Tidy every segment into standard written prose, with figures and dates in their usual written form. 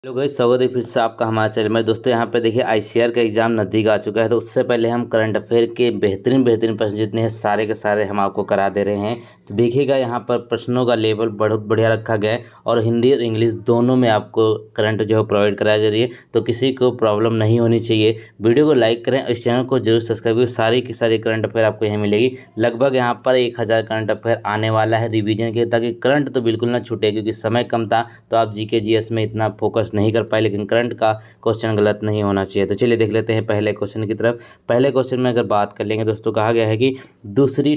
Hello guys, स्वागत है फिर से आपका हमारे चैनल में। दोस्तों यहाँ पे देखिए आईसीआर का एग्जाम नज़दीक आ चुका है, तो उससे पहले हम करंट अफेयर के बेहतरीन बेहतरीन प्रश्न जितने हैं सारे के सारे हम आपको करा दे रहे हैं। तो देखिएगा यहाँ पर प्रश्नों का लेवल बहुत बढ़िया रखा गया है और हिंदी और इंग्लिश दोनों में आपको करंट जो है प्रोवाइड कराया जा रही है, तो किसी को प्रॉब्लम नहीं होनी चाहिए। वीडियो को लाइक करें, इस चैनल को जरूर सब्सक्राइब करें। सारी की सारी करंट अफेयर आपको यहाँ मिलेगी। लगभग यहाँ पर 1000 करंट अफेयर आने वाला है रिवीजन के, ताकि करंट तो बिल्कुल ना छूटे, क्योंकि समय कम था तो आप जीके जीएस में इतना फोकस नहीं कर पाए, लेकिन करंट का क्वेश्चन गलत नहीं होना चाहिए। तो चलिए देख लेते हैं पहले क्वेश्चन की तरफ। पहले क्वेश्चन में अगर बात कर लेंगे दोस्तों, कहा गया है कि दूसरी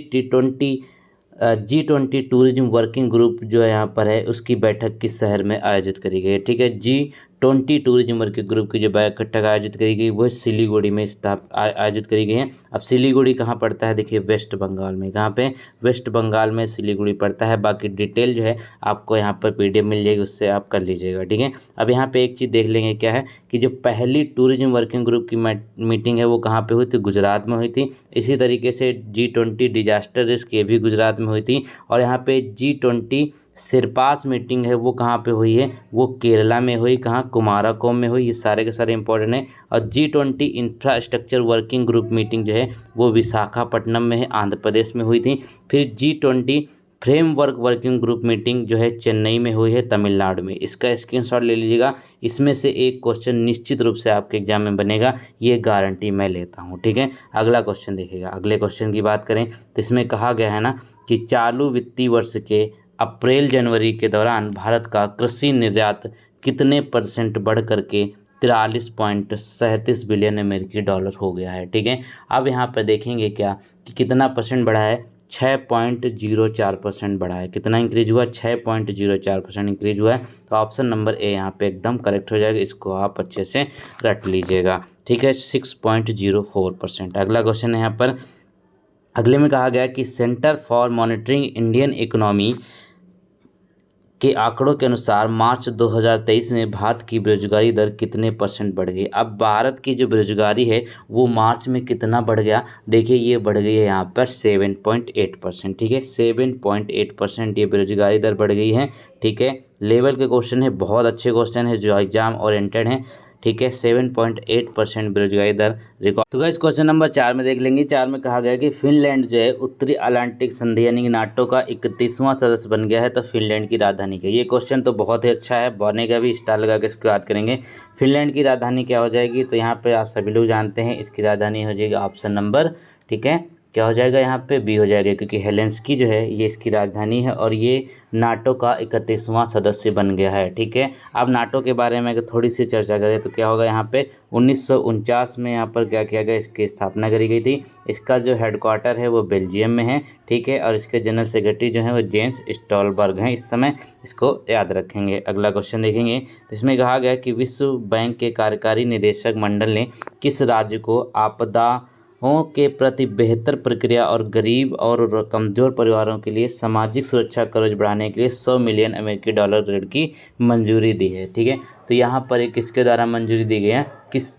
G20 टूरिज्म वर्किंग ग्रुप जो है यहाँ पर है, उसकी बैठक किस शहर में आयोजित करी गई है। ठीक है, G20 टूरिज्म वर्किंग ग्रुप की जो बैठक आयोजित करी गई वह सिलीगुड़ी में आयोजित करी गई है। अब सिलीगुड़ी कहाँ पड़ता है, देखिए वेस्ट बंगाल में। कहाँ पे, वेस्ट बंगाल में सिलीगुड़ी पड़ता है। बाकी डिटेल जो है आपको यहाँ पर पीडीएफ मिल जाएगी, उससे आप कर लीजिएगा। ठीक है, अब यहाँ पे एक चीज़ देख लेंगे क्या है कि जो पहली टूरिज्म वर्किंग ग्रुप की मीटिंग है वो कहाँ पे हुई थी, गुजरात में हुई थी। इसी तरीके से G20 डिजास्टर रिस्क ये भी गुजरात में हुई थी। और यहाँ पे G20 सिरपास मीटिंग है वो कहाँ पे हुई है, वो केरला में हुई। कहाँ, कुमारकोम में हुई। ये सारे के सारे इंपॉर्टेंट है। और G20 infrastructure working group meeting जो है वो विशाखापट्टनम में है, आंध्र प्रदेश में हुई थी। फिर G20 framework working group meeting जो है चेन्नई में हुई है, तमिलनाडु में। इसका स्क्रीनशॉट ले लीजिएगा। इसमें से एक क्वेश्चन निश्चित रूप से आपके एग्जाम में बनेगा, ये गारंटी मैं लेता हूँ। ठीक है, अगला क्वेश्चन देखिएगा। अगले क्वेश्चन की बात करें तो इसमें कहा गया है ना कि चालू वित्तीय वर्ष के अप्रैल जनवरी के दौरान भारत का कृषि निर्यात कितने % बढ़ करके 43.37 बिलियन अमेरिकी डॉलर हो गया है। ठीक है, अब यहाँ पर देखेंगे क्या कि कितना % बढ़ा है, 6.04% बढ़ा है। कितना इंक्रीज हुआ, 6.04% इंक्रीज हुआ है। तो ऑप्शन नंबर ए यहाँ पे एकदम करेक्ट हो जाएगा, इसको आप अच्छे से रट लीजिएगा। ठीक है, 6.04%। अगला क्वेश्चन है यहाँ पर। अगले में कहा गया कि centre for monitoring Indian economy के आंकड़ों के अनुसार मार्च 2023 में भारत की बेरोजगारी दर कितने % बढ़ गई। अब भारत की जो बेरोजगारी है वो मार्च में कितना बढ़ गया, देखिए ये बढ़ गई है यहाँ पर 7.8%। ठीक है, 7.8% ये बेरोजगारी दर बढ़ गई है। ठीक है, लेवल के क्वेश्चन है, बहुत अच्छे क्वेश्चन है जो एग्जाम ओरिएंटेड हैं। ठीक है, 7.8% बेरोजगारी दर रिकॉर्ड। तो गाइस क्वेश्चन नंबर 4 में देख लेंगे। 4 में कहा गया कि फिनलैंड जो है उत्तरी अटलांटिक संधि यानी कि नाटो का 31वां सदस्य बन गया है, तो फिनलैंड की राजधानी क्या है। ये क्वेश्चन तो बहुत ही अच्छा है, बनेगा भी, स्टार लगा के इसकी बात करेंगे। फिनलैंड की राजधानी क्या हो जाएगी, तो यहाँ पे आप सभी लोग जानते हैं इसकी राजधानी हो जाएगी ऑप्शन नंबर, ठीक है, क्या हो जाएगा यहाँ पे, बी हो जाएगा, क्योंकि हेलेंस्की जो है ये इसकी राजधानी है और ये नाटो का 31वां सदस्य बन गया है। ठीक है, अब नाटो के बारे में अगर थोड़ी सी चर्चा करें तो क्या होगा, यहाँ पे 1949 में यहाँ पर क्या किया गया, इसकी स्थापना करी गई थी। इसका जो हेडक्वार्टर है वो बेल्जियम में है। ठीक है, और इसके जनरल सेक्रेटरी जो है वो जेंस स्टोलबर्ग हैं इस समय, इसको याद रखेंगे। अगला क्वेश्चन देखेंगे तो इसमें कहा गया कि विश्व बैंक के कार्यकारी निदेशक मंडल ने किस राज्य को आपदाओं के प्रति बेहतर प्रक्रिया और गरीब और कमज़ोर परिवारों के लिए सामाजिक सुरक्षा कवच बढ़ाने के लिए 100 मिलियन अमेरिकी डॉलर ऋण की मंजूरी दी है। ठीक है, तो यहाँ पर एक किसके द्वारा मंजूरी दी गई है, किस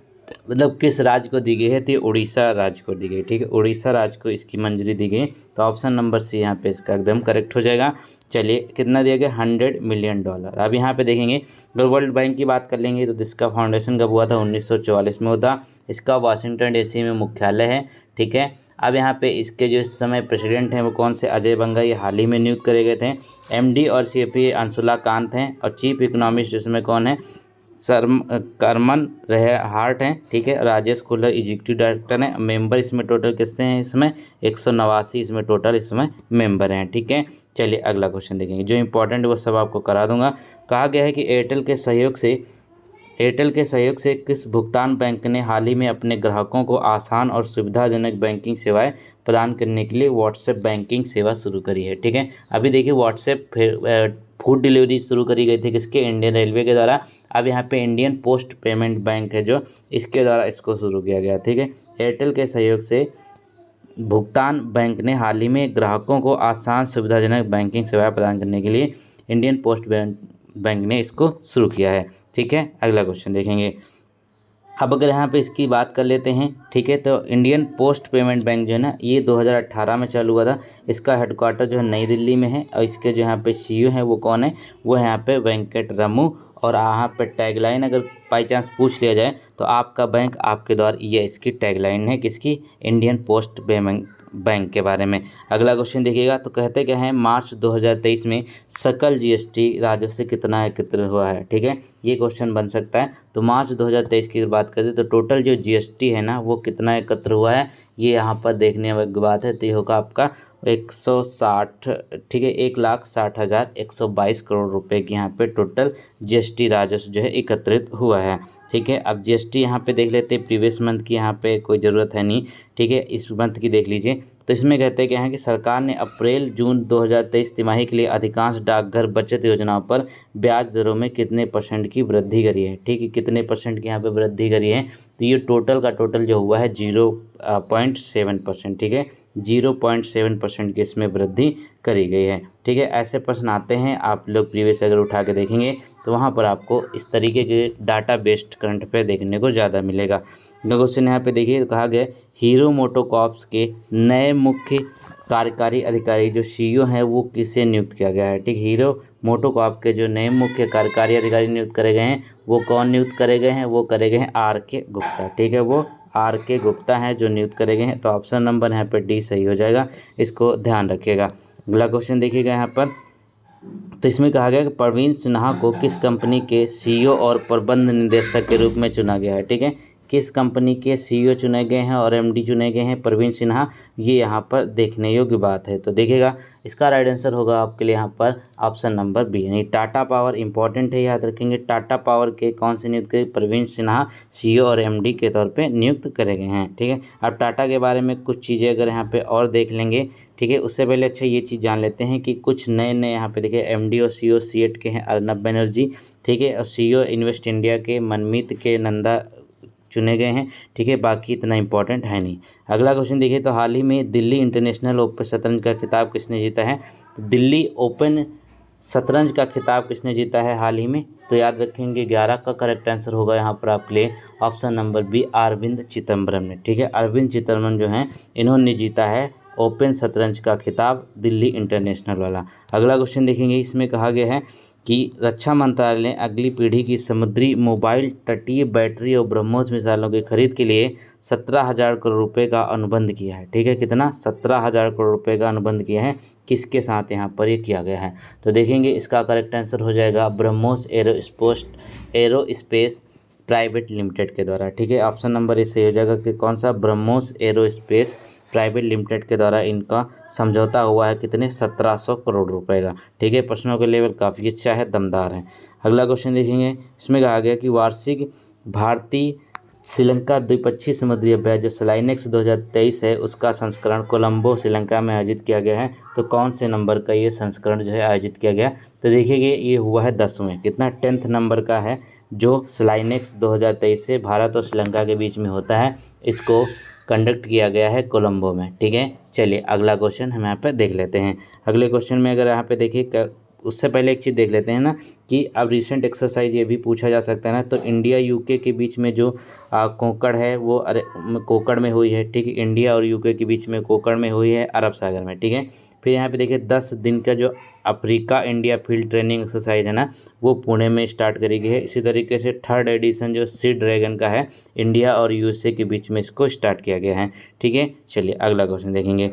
राज्य को दी गई है, तो ये उड़ीसा राज्य को दी गई। ठीक है, उड़ीसा राज्य को इसकी मंजूरी दी गई, तो ऑप्शन नंबर सी यहाँ पे इसका एकदम करेक्ट हो जाएगा। चलिए, कितना दिया गया, 100 मिलियन डॉलर। अब यहाँ पे देखेंगे, अगर वर्ल्ड बैंक की बात कर लेंगे तो इसका फाउंडेशन कब हुआ था, 1944 में हुआ। इसका वाशिंगटन डीसी में मुख्यालय है। ठीक है, अब यहाँ पे इसके जो इस समय प्रेसिडेंट हैं वो कौन से, अजय बंगा, ये हाल ही में नियुक्त करे गए थे। एमडी और सीएफपी अंशुला कांत हैं, और चीफ इकोनॉमिस्ट इसमें कौन है, करमन रहे हार्ट हैं। ठीक है, राजेश खुल्लर एग्जीक्यूटिव डायरेक्टर हैं। मेंबर इसमें टोटल कितने हैं, इसमें 189 इसमें टोटल इसमें मेंबर हैं। ठीक है, चलिए अगला क्वेश्चन देखेंगे, जो इंपॉर्टेंट वो सब आपको करा दूंगा। कहा गया है कि एयरटेल के सहयोग से किस भुगतान बैंक ने हाल ही में अपने ग्राहकों को आसान और सुविधाजनक बैंकिंग सेवाएं प्रदान करने के लिए व्हाट्सएप बैंकिंग सेवा शुरू करी है। ठीक है, अभी देखिए व्हाट्सएप फूड डिलीवरी शुरू करी गई थी किसके, इंडियन रेलवे के द्वारा। अब यहाँ पे इंडियन पोस्ट पेमेंट बैंक है जो इसके द्वारा इसको शुरू किया गया। ठीक है, एयरटेल के सहयोग से भुगतान बैंक ने हाल ही में ग्राहकों को आसान सुविधाजनक बैंकिंग सेवाएं प्रदान करने के लिए इंडियन पोस्ट बैंक ने इसको शुरू किया है। ठीक है, अगला क्वेश्चन देखेंगे। अब अगर यहाँ पे इसकी बात कर लेते हैं, ठीक है, तो इंडियन पोस्ट पेमेंट बैंक जो है ना, ये 2018 में चालू हुआ था। इसका हेडक्वार्टर जो है नई दिल्ली में है और इसके जो यहाँ पे सीईओ हैं वो कौन है, वो है यहाँ पे वेंकट रमू। और यहाँ पे टैगलाइन अगर बाई चांस पूछ लिया जाए तो आपका बैंक आपके द्वार, ये इसकी टैगलाइन है, किसकी, इंडियन पोस्ट पेमेंट बैंक के बारे में। अगला क्वेश्चन देखिएगा, तो कहते क्या है, मार्च 2023 में सकल जीएसटी राजस्व कितना एकत्र हुआ है, ठीक है, ये क्वेश्चन बन सकता है। तो मार्च 2023 की बात करें तो टोटल जो जीएसटी है ना वो कितना एकत्र हुआ है, ये यहाँ पर देखने वाली बात है। तो ये होगा आपका 160, ठीक है, 1,60,122 करोड़ रुपए की यहाँ पे टोटल जीएसटी राजस्व जो है एकत्रित हुआ है। ठीक है, अब जीएसटी यहाँ पे देख लेते हैं, प्रीवियस मंथ की यहाँ पे कोई ज़रूरत है नहीं, ठीक है, इस मंथ की देख लीजिए। तो इसमें कहते हैं क्या है कि सरकार ने अप्रैल जून 2023 तिमाही के लिए अधिकांश डाकघर बचत योजनाओं पर ब्याज दरों में कितने % की वृद्धि करी है, ठीक है, कितने % की यहाँ पे वृद्धि करी है। तो ये टोटल का टोटल जो हुआ है 0.7%, ठीक है, 0.7% की इसमें वृद्धि करी गई है। ठीक है, ऐसे प्रश्न आते हैं, आप लोग प्रीवियस अगर उठा के देखेंगे तो वहाँ पर आपको इस तरीके के डाटा बेस्ड करंट अफेयर देखने को ज़्यादा मिलेगा। क्वेश्चन यहाँ पे देखिए, तो कहा गया हीरो मोटोकॉर्प्स के नए मुख्य कार्यकारी अधिकारी जो सीईओ हैं वो किसे नियुक्त किया गया है। ठीक, हीरो मोटोकॉर्प के जो नए मुख्य कार्यकारी अधिकारी नियुक्त करे गए हैं वो कौन नियुक्त करे गए हैं, वो करे गए हैं R.K. गुप्ता। ठीक है, वो R.K. गुप्ता हैं जो नियुक्त करे गए हैं। तो ऑप्शन नंबर यहाँ पर डी सही हो जाएगा, इसको ध्यान रखिएगा। अगला क्वेश्चन देखिएगा यहाँ पर, तो इसमें कहा गया कि प्रवीण सिन्हा को किस कंपनी के सीईओ और प्रबंध निदेशक के रूप में चुना गया है। ठीक है, किस कंपनी के सीईओ चुने गए हैं और एमडी चुने गए हैं प्रवीण सिन्हा, ये यहाँ पर देखने योग्य बात है। तो देखिएगा इसका राइट आंसर होगा आपके लिए यहाँ पर ऑप्शन नंबर बी, यानी टाटा पावर। इंपॉर्टेंट है, याद रखेंगे, टाटा पावर के कौन से नियुक्त करे, प्रवीण सिन्हा सीईओ और एमडी के तौर पे नियुक्त करे गए हैं। ठीक है, अब टाटा के बारे में कुछ चीज़ें अगर यहाँ पे और देख लेंगे, ठीक है, उससे पहले अच्छा ये चीज़ जान लेते हैं कि कुछ नए नए यहाँ पे देखिए एमडी और सीईओ सीएट के हैं अर्नब बनर्जी, ठीक है, और सीईओ इन्वेस्ट इंडिया के मनमीत के नंदा चुने गए हैं। ठीक है, बाकी इतना इंपॉर्टेंट है नहीं। अगला क्वेश्चन देखिए, तो हाल ही में दिल्ली इंटरनेशनल ओपन शतरंज का खिताब किसने जीता है। तो दिल्ली ओपन शतरंज का खिताब किसने जीता है हाल ही में, तो याद रखेंगे 11 का करेक्ट आंसर होगा यहाँ पर आपके लिए option number B, Arvind Chidambaram ने। ठीक है, अरविंद चिदम्बरम जो हैं इन्होंने जीता है ओपन शतरंज का खिताब, दिल्ली इंटरनेशनल वाला। अगला क्वेश्चन देखेंगे, इसमें कहा गया है कि रक्षा मंत्रालय ने अगली पीढ़ी की समुद्री मोबाइल तटीय बैटरी और ब्रह्मोस मिसाइलों की खरीद के लिए 17,000 करोड़ रुपए का अनुबंध किया है। ठीक है, कितना, 17,000 करोड़ रुपए का अनुबंध किया है, किसके साथ यहाँ पर ये किया गया है। तो देखेंगे इसका करेक्ट आंसर हो जाएगा ब्रह्मोस एरोस्पेस प्राइवेट लिमिटेड के द्वारा। ठीक है, ऑप्शन नंबर ए सही हो जाएगा कि कौन सा, ब्रह्मोस एरोस्पेस प्राइवेट लिमिटेड के द्वारा इनका समझौता हुआ है, कितने, 1700 करोड़ रुपए का। ठीक है, प्रश्नों का लेवल काफ़ी अच्छा है, दमदार है। अगला क्वेश्चन देखेंगे, इसमें कहा गया कि वार्षिक भारतीय श्रीलंका द्विपक्षीय समुद्री अभ्यास जो स्लाइनेक्स 2023 है उसका संस्करण कोलंबो श्रीलंका में आयोजित किया गया है। तो कौन से नंबर का ये संस्करण जो है आयोजित किया गया, तो देखिए ये हुआ है 10वें, कितना, 10th नंबर का है जो स्लाइनेक्स 2023 से भारत और श्रीलंका के बीच में होता है, इसको कंडक्ट किया गया है कोलंबो में। ठीक है, चलिए अगला क्वेश्चन हम यहाँ पे देख लेते हैं। अगले क्वेश्चन में अगर यहाँ पे देखिए, उससे पहले एक चीज़ देख लेते हैं ना कि अब रिसेंट एक्सरसाइज ये भी पूछा जा सकता है ना, तो इंडिया यूके के बीच में जो कोकड़ है वो कोकड़ में हुई है। ठीक है, इंडिया और यूके के बीच में कोकड़ में हुई है अरब सागर में। ठीक है, फिर यहाँ पे देखिए 10 दिन का जो Africa India field training exercise है ना वो पुणे में स्टार्ट करी गई है। इसी तरीके से 3rd एडिशन जो सी ड्रैगन का है इंडिया और यूएसए के बीच में इसको स्टार्ट किया गया है। ठीक है, चलिए अगला क्वेश्चन देखेंगे।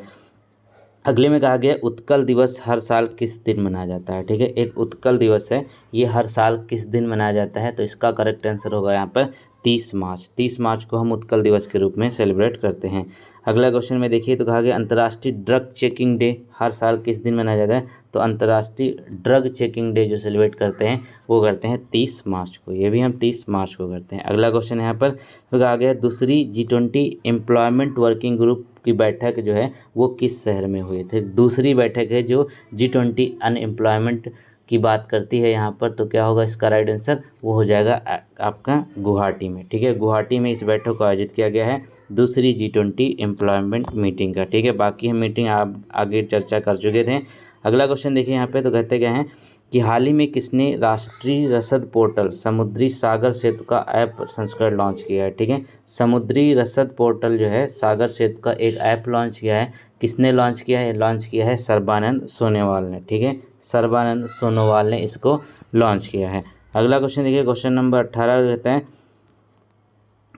अगले में कहा गया उत्कल दिवस हर साल किस दिन मनाया जाता है। ठीक है, एक उत्कल दिवस है, ये हर साल किस दिन मनाया जाता है, तो इसका करेक्ट आंसर होगा यहाँ पर 30 मार्च। 30 मार्च को हम उत्कल दिवस के रूप में सेलिब्रेट करते हैं। अगला क्वेश्चन में देखिए, तो कहा गया अंतर्राष्ट्रीय ड्रग चेकिंग डे हर साल किस दिन मनाया जाता है, तो अंतर्राष्ट्रीय ड्रग चेकिंग डे जो सेलिब्रेट करते हैं वो करते हैं 30 मार्च को, ये भी हम 30 मार्च को करते हैं। अगला क्वेश्चन यहाँ पर तो कहा गया दूसरी G20 एम्प्लॉयमेंट वर्किंग ग्रुप की बैठक जो है वो किस शहर में हुई थी। दूसरी बैठक है जो G20 अनएम्प्लॉयमेंट की बात करती है यहाँ पर, तो क्या होगा इसका राइट आंसर, वो हो जाएगा आपका गुवाहाटी में। ठीक है, गुवाहाटी में इस बैठक को आयोजित किया गया है दूसरी G20 एम्प्लॉयमेंट मीटिंग का। ठीक है, बाकी हम मीटिंग आप आगे चर्चा कर चुके थे। अगला क्वेश्चन देखिए यहाँ पे, तो कहते क्या हैं कि हाल ही में किसने राष्ट्रीय रसद पोर्टल समुद्री सागर सेतु का ऐप संस्करण लॉन्च किया है। ठीक है, समुद्री रसद पोर्टल जो है सागर सेतु का एक ऐप लॉन्च किया है। किसने लॉन्च किया है? लॉन्च किया है सर्बानंद सोनोवाल ने। ठीक है, सर्बानंद सोनोवाल ने इसको लॉन्च किया है। अगला क्वेश्चन देखिए, क्वेश्चन नंबर 18 रहता है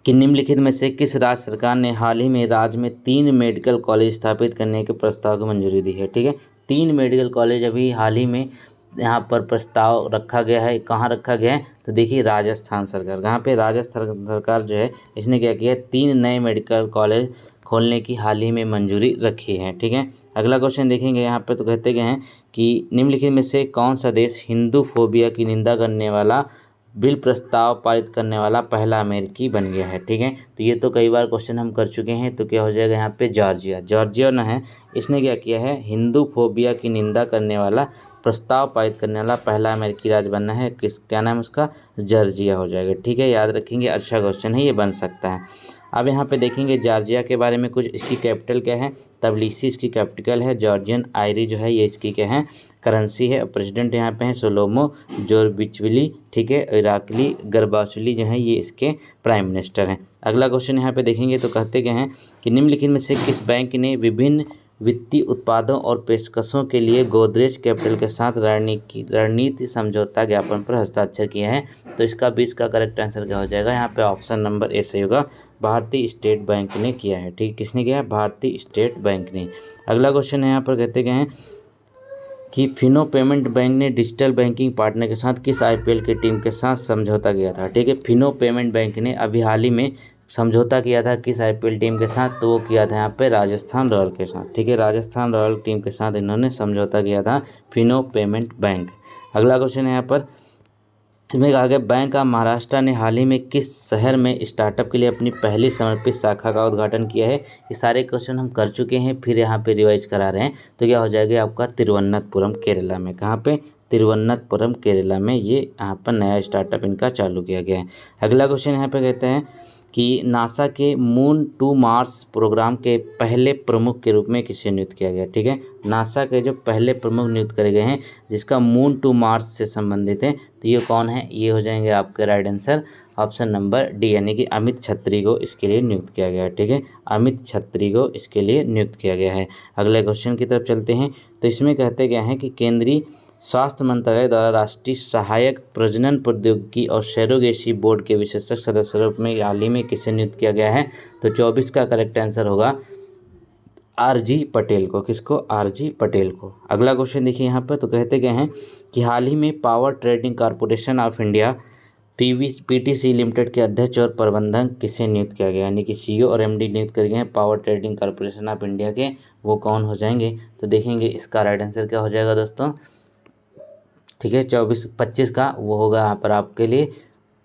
कि निम्नलिखित में से किस राज्य सरकार ने हाल ही में राज्य में 3 मेडिकल कॉलेज स्थापित करने के प्रस्ताव को मंजूरी दी है। ठीक है, 3 मेडिकल कॉलेज अभी हाल ही में यहाँ पर प्रस्ताव रखा गया है। कहाँ रखा गया है? तो देखिए राजस्थान सरकार, यहाँ पे राजस्थान सरकार जो है इसने क्या किया, 3 नए मेडिकल कॉलेज खोलने की हाल ही में मंजूरी रखी है। ठीक है, अगला क्वेश्चन देखेंगे यहाँ पे, तो कहते गए हैं कि निम्नलिखित में से कौन सा देश हिंदू फोबिया की निंदा करने वाला बिल प्रस्ताव पारित करने वाला पहला अमेरिकी बन गया है। ठीक है, तो ये तो कई बार क्वेश्चन हम कर चुके हैं। तो क्या हो जाएगा यहाँ पे? जॉर्जिया। जॉर्जिया न है, इसने क्या किया है, हिंदू फोबिया की निंदा करने वाला प्रस्ताव पारित करने वाला पहला अमेरिकी राज्य बनना है। क्या नाम है उसका? जॉर्जिया हो जाएगा। ठीक है, याद रखेंगे, अच्छा क्वेश्चन है, ये बन सकता है। अब यहाँ पे देखेंगे जॉर्जिया के बारे में कुछ। इसकी कैपिटल क्या है? तबिलिसी इसकी कैपिटल है। जॉर्जियन आयरी जो है ये इसकी क्या है? करेंसी है। प्रेसिडेंट यहाँ पे हैं सोलोमो जोरबिचविली। ठीक है, इराकली गर्बाशुली जो है ये इसके प्राइम मिनिस्टर हैं। अगला क्वेश्चन यहाँ पे देखेंगे तो कहते क्या हैं कि निम्नलिखित में से किस बैंक ने विभिन्न वित्तीय उत्पादों और पेशकशों के लिए गोदरेज कैपिटल के साथ रणनीति समझौता ज्ञापन पर हस्ताक्षर किए हैं? तो इसका 20 का करेक्ट आंसर क्या हो जाएगा? यहाँ पे ऑप्शन नंबर ए सही होगा, भारतीय स्टेट बैंक ने किया है। ठीक, किसने किया है? भारतीय स्टेट बैंक ने। अगला क्वेश्चन है यहाँ पर कहते गए हैं कि फिनो पेमेंट बैंक ने डिजिटल बैंकिंग पार्टनर के साथ किस आईपीएल की टीम के साथ समझौता किया था? ठीक है, फिनो पेमेंट बैंक ने अभी हाल ही में समझौता किया था किस आईपीएल टीम के साथ? तो वो किया था यहाँ पे राजस्थान रॉयल के साथ। ठीक है, राजस्थान रॉयल टीम के साथ इन्होंने समझौता किया था, फिनो पेमेंट बैंक। अगला क्वेश्चन है यहाँ पर, इसमें कहा गया बैंक ऑफ महाराष्ट्र ने हाल ही में किस शहर में स्टार्टअप के लिए अपनी पहली समर्पित शाखा का उद्घाटन किया है? ये सारे क्वेश्चन हम कर चुके हैं, फिर यहाँ पे रिवाइज करा रहे हैं। तो क्या हो जाएगा आपका? तिरुवनंतपुरम केरला में। कहाँ पे? तिरुवनंतपुरम केरला में ये यहाँ पर नया स्टार्टअप इनका चालू किया गया है। अगला क्वेश्चन यहाँ पे कहते हैं कि नासा के मून टू मार्स प्रोग्राम के पहले प्रमुख के रूप में किसे नियुक्त किया गया? ठीक है, नासा के जो पहले प्रमुख नियुक्त करे गए हैं जिसका मून टू मार्स से संबंधित है, तो ये कौन है? ये हो जाएंगे आपके right answer option number D, यानी कि अमित छत्री को इसके लिए नियुक्त किया गया है। ठीक है, अमित छत्री को इसके लिए नियुक्त किया गया है। अगले क्वेश्चन की तरफ चलते हैं, तो इसमें कहते गए हैं कि केंद्रीय स्वास्थ्य मंत्रालय द्वारा राष्ट्रीय सहायक प्रजनन प्रौद्योगिकी और सरोगेसी बोर्ड के विशेषज्ञ सदस्य रूप में हाल ही में किसे नियुक्त किया गया है? तो 24 का करेक्ट आंसर होगा आरजी पटेल को। किसको? आरजी पटेल को। अगला क्वेश्चन देखिए यहाँ पर, तो कहते गए हैं कि हाल ही में power trading corporation of India PTC limited के अध्यक्ष और प्रबंधक किसे नियुक्त किया गया? यानी कि सीईओ और एमडी नियुक्त कर गए हैं power trading corporation of India के। वो कौन हो जाएंगे? तो देखेंगे इसका राइट आंसर क्या हो जाएगा दोस्तों। ठीक है, 25 का वो होगा यहाँ पर आपके लिए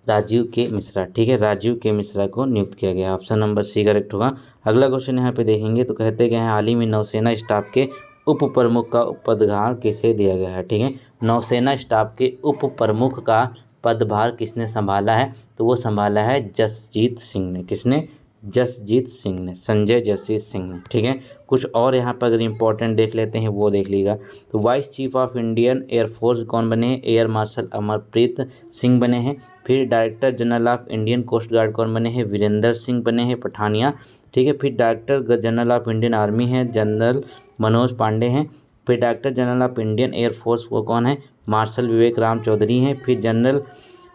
राजीव के मिश्रा। ठीक है, राजीव के मिश्रा को नियुक्त किया गया, ऑप्शन नंबर सी करेक्ट होगा। अगला क्वेश्चन यहाँ पे देखेंगे तो कहते गए हैं हाल ही में नौसेना स्टाफ के उप प्रमुख का पदभार किसे दिया गया है? ठीक है, नौसेना स्टाफ के उप प्रमुख का पदभार किसने संभाला है? तो वो संभाला है जसजीत सिंह ने। किसने? जसजीत सिंह ने, संजय जसजीत सिंह ने। ठीक है, कुछ और यहाँ पर अगर इंपॉर्टेंट देख लेते हैं वो देख लीजिएगा। तो vice chief of Indian air force कौन बने हैं? एयर मार्शल अमरप्रीत सिंह बने हैं। फिर director general of Indian coast guard कौन बने हैं? वीरेंद्र सिंह बने हैं पठानिया। ठीक है, फिर director general of Indian army हैं जनरल मनोज पांडे हैं। फिर director general of Indian air force वो कौन है? मार्शल विवेक राम चौधरी हैं। फिर जनरल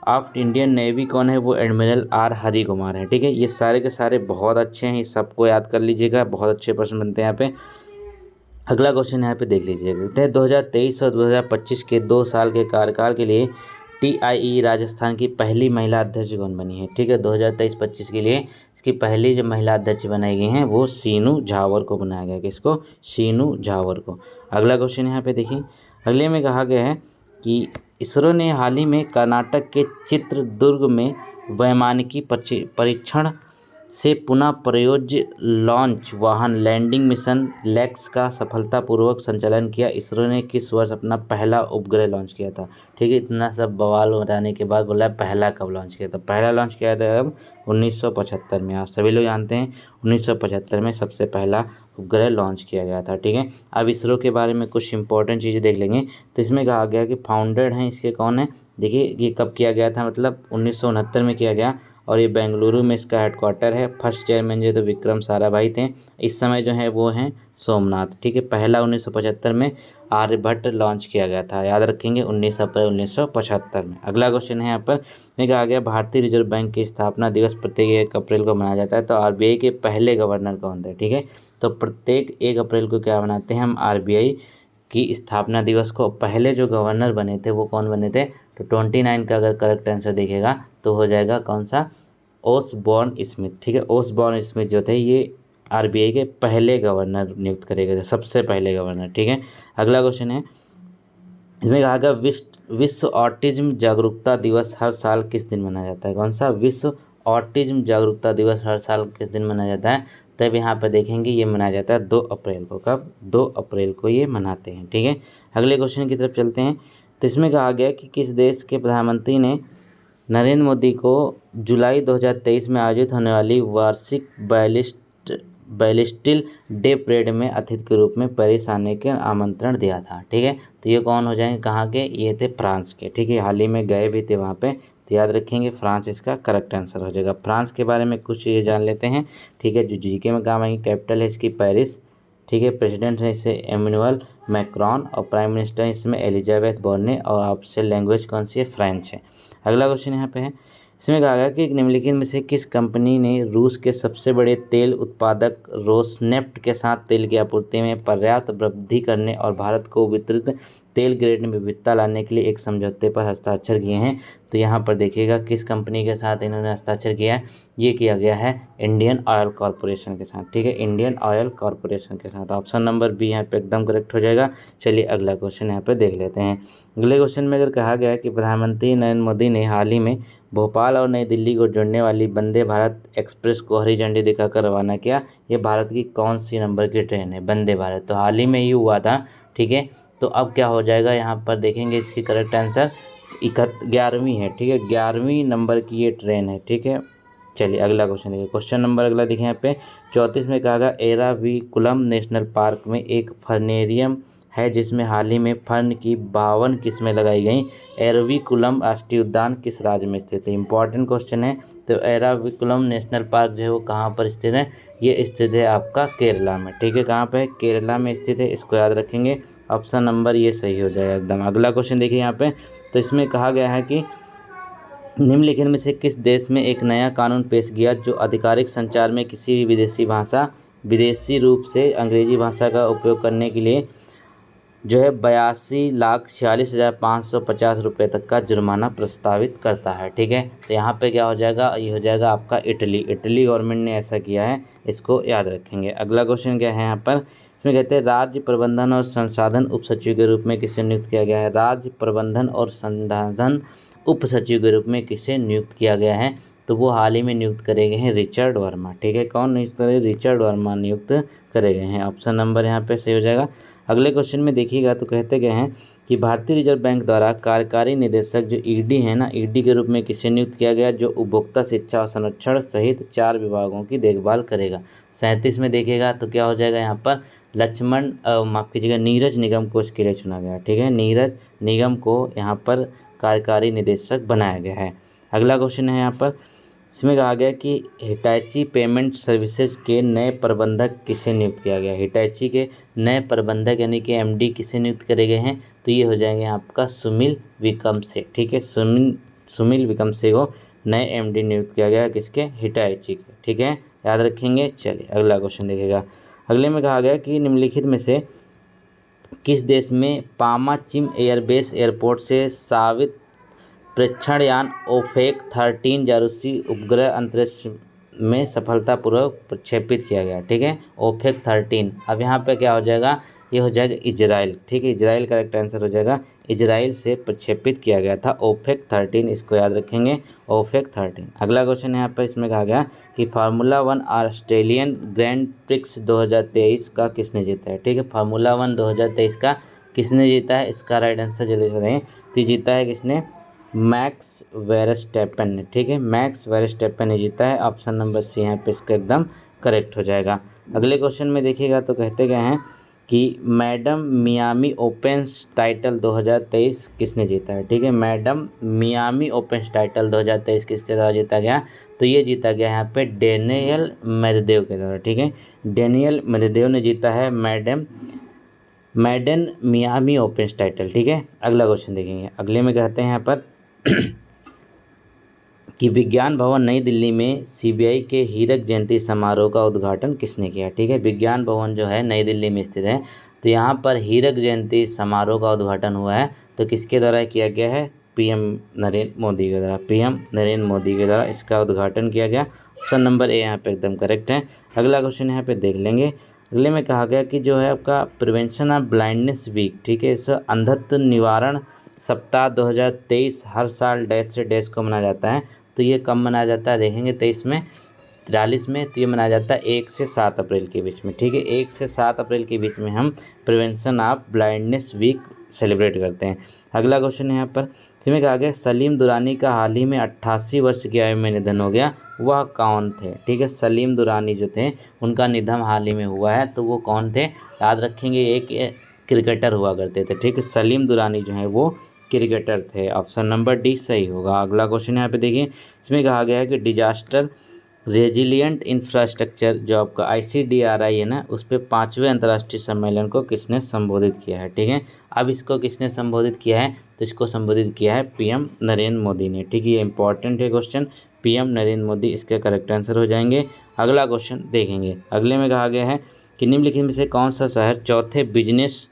ऑफ इंडियन नेवी कौन है? वो एडमिरल आर हरि कुमार है। ठीक है, ये सारे के सारे बहुत अच्छे हैं, इस सबको याद कर लीजिएगा, बहुत अच्छे प्रश्न बनते हैं यहाँ पे। अगला क्वेश्चन यहाँ पे देख लीजिएगा, 2023 और 2025 के 2 साल के कार्यकाल के लिए टीआईई राजस्थान की पहली महिला अध्यक्ष कौन बनी है? ठीक है, 2023-25 के लिए इसकी पहली जो महिला अध्यक्ष बनाई गई हैं वो सीनू झावर को बनाया गया। किसको? सीनू झावर को। अगला क्वेश्चन यहाँ पे देखिए, अगले में कहा गया है कि इसरो ने हाल ही में कर्नाटक के चित्रदुर्ग में वैमानिकी परीक्षण से पुनः प्रयोज्य लॉन्च वाहन लैंडिंग मिशन लेक्स का सफलतापूर्वक संचालन किया। इसरो ने किस वर्ष अपना पहला उपग्रह लॉन्च किया था? ठीक है, इतना सब बवाल बताने के बाद बोला पहला कब लॉन्च किया था? पहला लॉन्च किया था अब 1975 में। आप सभी लोग जानते हैं 1975 में सबसे पहला उपग्रह लॉन्च किया गया था। ठीक है, अब इसरो के बारे में कुछ इंपॉर्टेंट चीज़ें देख लेंगे। तो इसमें कहा गया कि फाउंडेड हैं इसके कौन है, देखिए ये कब किया गया था, मतलब 1969 में किया गया और ये बेंगलुरु में इसका हेडक्वार्टर है। फर्स्ट चेयरमैन जो है तो विक्रम साराभाई थे। इस समय जो है वो हैं सोमनाथ। ठीक है, पहला 1975 में आर्यभट्ट लॉन्च किया गया था, याद रखेंगे 19 अप्रैल 1975 में। अगला क्वेश्चन है यहाँ पर में कहा गया भारतीय रिजर्व बैंक की स्थापना दिवस प्रत्येक 1 अप्रैल को मनाया जाता है। तो आरबीआई के पहले गवर्नर कौन थे। ठीक है, तो प्रत्येक 1 अप्रैल को क्या मनाते हैं हम, आरबीआई की स्थापना दिवस को। पहले जो गवर्नर बने थे वो कौन बने थे, तो 29 का अगर करेक्ट आंसर देखेगा तो हो जाएगा कौन सा, ओसबॉर्न स्मिथ। ठीक है, ओसबॉर्न स्मिथ जो थे ये आरबीआई के पहले गवर्नर नियुक्त करे गए थे, सबसे पहले गवर्नर। ठीक है, अगला क्वेश्चन है इसमें कहा गया विश्व ऑटिज्म जागरूकता दिवस हर साल किस दिन मनाया जाता है। कौन सा, विश्व ऑटिज्म जागरूकता दिवस हर साल किस दिन मनाया जाता है। तब यहाँ पर देखेंगे ये मनाया जाता है 2 अप्रैल को। कब, 2 अप्रैल को ये मनाते हैं। ठीक है, अगले क्वेश्चन की तरफ चलते हैं। तो इसमें कहा गया कि किस देश के प्रधानमंत्री ने नरेंद्र मोदी को जुलाई 2023 में आयोजित होने वाली वार्षिक बैलिस्टिल डे परेड में अतिथि के रूप में पेरिस आने के आमंत्रण दिया था। ठीक है, तो ये कौन हो जाएंगे, कहाँ के, ये थे फ्रांस के। ठीक है, हाल ही में गए भी थे वहाँ पे, तो याद रखेंगे फ्रांस इसका करेक्ट आंसर हो जाएगा। फ्रांस के बारे में कुछ चीज़ें जान लेते हैं। ठीक है, जो जीके में काम आएंगे, कैपिटल है इसकी पेरिस। ठीक है, प्रेसिडेंट है इससे एमेनुअल मैक्रोन और प्राइम मिनिस्टर इसमें एलिजाबेथ बोर्ने और ऑफिशियल लैंग्वेज कौन सी है, फ्रेंच है। अगला क्वेश्चन यहाँ पे है, इसमें कहा गया कि निम्नलिखित में से किस कंपनी ने रूस के सबसे बड़े तेल उत्पादक रोसनेफ्ट के साथ तेल की आपूर्ति में पर्याप्त वृद्धि करने और भारत को वितरित तेल ग्रेड में विविधता लाने के लिए एक समझौते पर हस्ताक्षर किए हैं। तो यहाँ पर देखिएगा किस कंपनी के साथ इन्होंने हस्ताक्षर किया है, ये किया गया है इंडियन ऑयल कॉरपोरेशन के साथ। ठीक है, इंडियन ऑयल कॉरपोरेशन के साथ। ऑप्शन नंबर बी यहाँ पे एकदम करेक्ट हो जाएगा। चलिए अगला क्वेश्चन यहाँ पे देख लेते हैं। अगले क्वेश्चन में अगर कहा गया कि प्रधानमंत्री नरेंद्र मोदी ने हाल ही में भोपाल और नई दिल्ली को जोड़ने वाली वंदे भारत एक्सप्रेस को हरी झंडी दिखाकर रवाना किया, ये भारत की कौन सी नंबर की ट्रेन है, वंदे भारत। तो हाल ही में ही हुआ था। ठीक है, तो अब क्या हो जाएगा, यहाँ पर देखेंगे इसकी करेक्ट आंसर 11वीं है। ठीक है, 11वीं नंबर की ये ट्रेन है। ठीक है, चलिए अगला क्वेश्चन देखिए। क्वेश्चन नंबर अगला देखिए यहाँ पे 34 में कहा गया एराविकुलम नेशनल पार्क में एक फर्नेरियम है जिसमें हाल ही में फर्न की 52 किस्में लगाई गई। एराविकुलम राष्ट्रीय उद्यान किस राज्य में स्थित है, इंपॉर्टेंट क्वेश्चन है। तो एराविकुलम नेशनल पार्क जो है वो कहाँ पर स्थित है, ये स्थित है आपका केरला में। ठीक है, कहाँ पे है, केरला में स्थित है, इसको याद रखेंगे। ऑप्शन नंबर ये सही हो जाएगा एकदम। अगला क्वेश्चन देखिए यहाँ पे, तो इसमें कहा गया है कि निम्नलिखित में से किस देश में एक नया कानून पेश किया जो आधिकारिक संचार में किसी भी विदेशी रूप से अंग्रेजी भाषा का उपयोग करने के लिए जो है 82,46,550 रुपये तक का जुर्माना प्रस्तावित करता है। ठीक है, तो यहाँ पे क्या हो जाएगा, ये हो जाएगा आपका इटली गवर्नमेंट ने ऐसा किया है, इसको याद रखेंगे। अगला क्वेश्चन क्या है यहाँ पर, इसमें कहते हैं राज्य प्रबंधन और संसाधन उप सचिव के रूप में किसे नियुक्त किया गया है। राज्य प्रबंधन और संसाधन उप सचिव के रूप में किसे नियुक्त किया गया है, तो वो हाल ही में नियुक्त करे गए हैं रिचर्ड वर्मा। ठीक है, कौन नियुक्त करे, रिचर्ड वर्मा नियुक्त करे गए हैं। ऑप्शन नंबर यहाँ पे सही हो जाएगा। अगले क्वेश्चन में देखिएगा तो कहते गए हैं कि भारतीय रिजर्व बैंक द्वारा कार्यकारी निदेशक जो ईडी है ना, ईडी के रूप में किसे नियुक्त किया गया, जो उपभोक्ता शिक्षा और संरक्षण सहित 4 विभागों की देखभाल करेगा। 37 में देखिएगा तो क्या हो जाएगा यहाँ पर, लक्ष्मण माफ कीजिएगा नीरज निगम को इसके लिए चुना गया। ठीक है, नीरज निगम को यहाँ पर कार्यकारी निदेशक बनाया गया है। अगला क्वेश्चन है यहाँ पर, इसमें कहा गया कि हिटैची पेमेंट सर्विसेज के नए प्रबंधक किसे नियुक्त किया गया। हिटैची के नए प्रबंधक यानी कि एमडी किसे नियुक्त करे गए हैं, तो ये हो जाएंगे आपका सुमिल विकमसे। ठीक है, सुमिल विकमसे को नए एमडी नियुक्त किया गया, किसके, हिटैची के। ठीक है, याद रखेंगे। चलिए अगला क्वेश्चन देखिएगा। अगले में कहा गया कि निम्नलिखित में से किस देश में पामाचिम एयरबेस एयरपोर्ट से सावित प्रेक्षण यान ओफेक 13 जासूसी उपग्रह अंतरिक्ष में सफलतापूर्वक प्रक्षेपित किया गया। ठीक है, ओफेक 13। अब यहाँ पे क्या हो जाएगा, ये हो जाएगा इजराइल। ठीक है, इजराइल करेक्ट आंसर हो जाएगा। इजराइल से प्रक्षेपित किया गया था ओफेक 13, इसको याद रखेंगे, ओफेक 13। अगला क्वेश्चन यहाँ पर इसमें कहा गया कि फार्मूला 1 ऑस्ट्रेलियन ग्रैंड प्रिक्स 2023 का किसने जीता है। ठीक है, फार्मूला 1 2023 का किसने जीता है, इसका राइट आंसर जल्दी से बताएंगे। तो जीता है किसने, मैक्स वेरस्टेपन ने। ठीक है, मैक्स वेरस्टेपन ने जीता है। ऑप्शन नंबर सी यहाँ पे इसका एकदम करेक्ट हो जाएगा। अगले क्वेश्चन में देखिएगा तो कहते गए हैं कि मैडम मियामी ओपन टाइटल 2023 किसने जीता है। ठीक है, मैडम मियामी ओपन टाइटल 2023 किसके द्वारा जीता गया, तो ये जीता गया यहाँ पे डेनियल मेदवेदेव के द्वारा। ठीक है, डेनियल मेदवेदेव ने जीता है मैडन मियामी ओपन टाइटल। ठीक है, अगला क्वेश्चन देखेंगे। अगले में कहते हैं यहाँ पर कि विज्ञान भवन नई दिल्ली में सीबीआई के हीरक जयंती समारोह का उद्घाटन किसने किया। ठीक है, विज्ञान भवन जो है नई दिल्ली में स्थित है, तो यहाँ पर हीरक जयंती समारोह का उद्घाटन हुआ है, तो किसके द्वारा किया गया है, पीएम नरेंद्र मोदी के द्वारा। पीएम नरेंद्र मोदी के द्वारा इसका उद्घाटन किया गया। ऑप्शन नंबर ए यहाँ पे एकदम करेक्ट है। अगला क्वेश्चन यहाँ पे देख लेंगे। अगले में कहा गया कि जो है आपका प्रिवेंशन ऑफ ब्लाइंडनेस वीक, ठीक है, इस अंधत्व निवारण सप्ताह 2023 हर साल डैश से डैश को मनाया जाता है, तो ये कब मनाया जाता है देखेंगे 23 में 43 में, तो ये मनाया जाता है 1 से 7 अप्रैल के बीच में। ठीक है, 1 से 7 अप्रैल के बीच में हम prevention of blindness week celebrate करते हैं। अगला क्वेश्चन है यहाँ पर इसमें कहा गया सलीम दुरानी का हाल ही में 88 वर्ष की आयु में निधन हो गया, वह कौन थे। ठीक है, सलीम दुरानी जो थे उनका निधन हाल ही में हुआ है, तो वो कौन थे, याद रखेंगे एक क्रिकेटर हुआ करते थे। ठीक है, सलीम दुरानी जो है वो क्रिकेटर थे। ऑप्शन नंबर डी सही होगा। अगला क्वेश्चन यहाँ पे देखिए, इसमें कहा गया है कि डिजास्टर रेजिलिएंट इंफ्रास्ट्रक्चर जो आपका ICDRI है ना, उस पर 5वें अंतर्राष्ट्रीय सम्मेलन को किसने संबोधित किया है। ठीक है, अब इसको किसने संबोधित किया है, तो इसको संबोधित किया है पीएम नरेंद्र मोदी ने। ठीक है, ये इंपॉर्टेंट है क्वेश्चन, पीएम नरेंद्र मोदी इसके करेक्ट आंसर हो जाएंगे। अगला क्वेश्चन देखेंगे। अगले में कहा गया है कि निम्नलिखित में से कौन सा शहर चौथे बिजनेस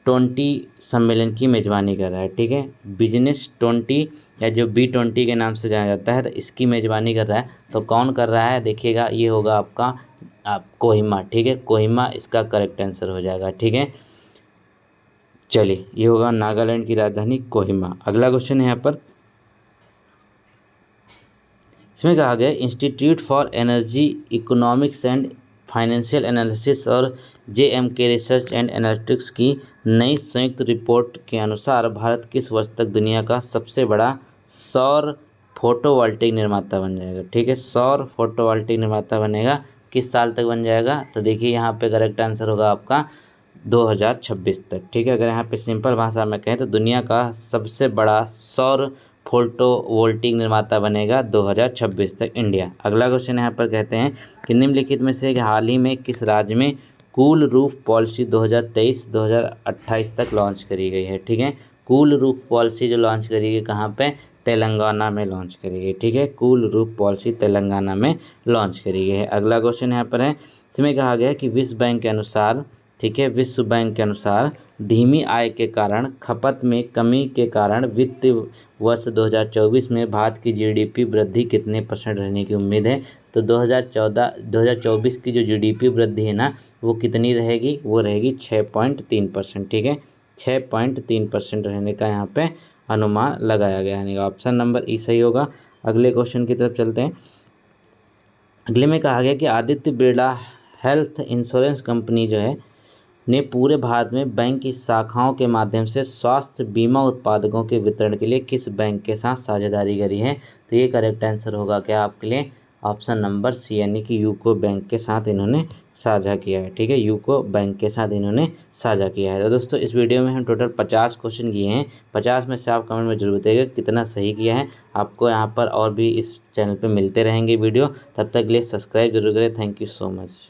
20 सम्मेलन की मेज़बानी कर रहा है। ठीक है, बिजनेस 20 या जो B20 के नाम से जाना जाता है, तो इसकी मेज़बानी कर रहा है, तो कौन कर रहा है देखिएगा, ये होगा आपका कोहिमा। ठीक है, कोहिमा इसका करेक्ट आंसर हो जाएगा। ठीक है, चलिए ये होगा नागालैंड की राजधानी कोहिमा। अगला क्वेश्चन है यहाँ पर, इसमें कहा गया institute for energy economics and financial analysis और JMK रिसर्च एंड एनालिटिक्स की नई संयुक्त रिपोर्ट के अनुसार भारत किस वर्ष तक दुनिया का सबसे बड़ा सौर फोटोवोल्टिक निर्माता बन जाएगा। ठीक है, सौर फोटोवोल्टिक निर्माता बनेगा, किस साल तक बन जाएगा, तो देखिए यहाँ पे करेक्ट आंसर होगा आपका 2026 तक। ठीक है, अगर यहाँ पे सिंपल भाषा में कहें तो दुनिया का सबसे बड़ा सौर फोटोवोल्टिक निर्माता बनेगा 2026 तक इंडिया। अगला क्वेश्चन यहाँ पर कहते हैं कि निम्नलिखित में से हाल ही में किस राज्य में कूल रूफ पॉलिसी 2023-2028 तक लॉन्च करी गई है। ठीक है, कूल रूफ पॉलिसी जो लॉन्च करी गई कहाँ पे, तेलंगाना में लॉन्च करी गई। ठीक है, कूल रूफ पॉलिसी तेलंगाना में लॉन्च करी गई है। अगला क्वेश्चन यहाँ पर है, इसमें कहा गया कि विश्व बैंक के अनुसार, ठीक है, विश्व बैंक के अनुसार धीमी आय के कारण खपत में कमी के कारण वित्त वर्ष 2024 में भारत की GDP वृद्धि कितने % रहने की उम्मीद है, तो 2024 की जो GDP वृद्धि है ना, वो कितनी रहेगी, वो रहेगी 6.3%। ठीक है, 6.3% रहने का यहाँ पे अनुमान लगाया गया है। ऑप्शन नंबर ई सही होगा। अगले क्वेश्चन की तरफ चलते हैं। अगले में कहा गया कि Aditya Birla health insurance company जो है ने पूरे भारत में बैंक की शाखाओं के माध्यम से स्वास्थ्य बीमा उत्पादकों के वितरण के लिए किस बैंक के साथ साझेदारी करी है, तो ये करेक्ट आंसर होगा क्या आपके लिए, ऑप्शन नंबर सी, यानी कि यूको बैंक के साथ इन्होंने साझा किया है। ठीक है, यूको बैंक के साथ इन्होंने साझा किया है। तो दोस्तों इस वीडियो में हम टोटल 50 क्वेश्चन किए हैं, 50 में से आप कमेंट में जरूर बताइएगा कितना सही किया है। आपको यहाँ पर और भी इस चैनल पर मिलते रहेंगे वीडियो, तब तक के लिए सब्सक्राइब जरूर करें। Thank you so much.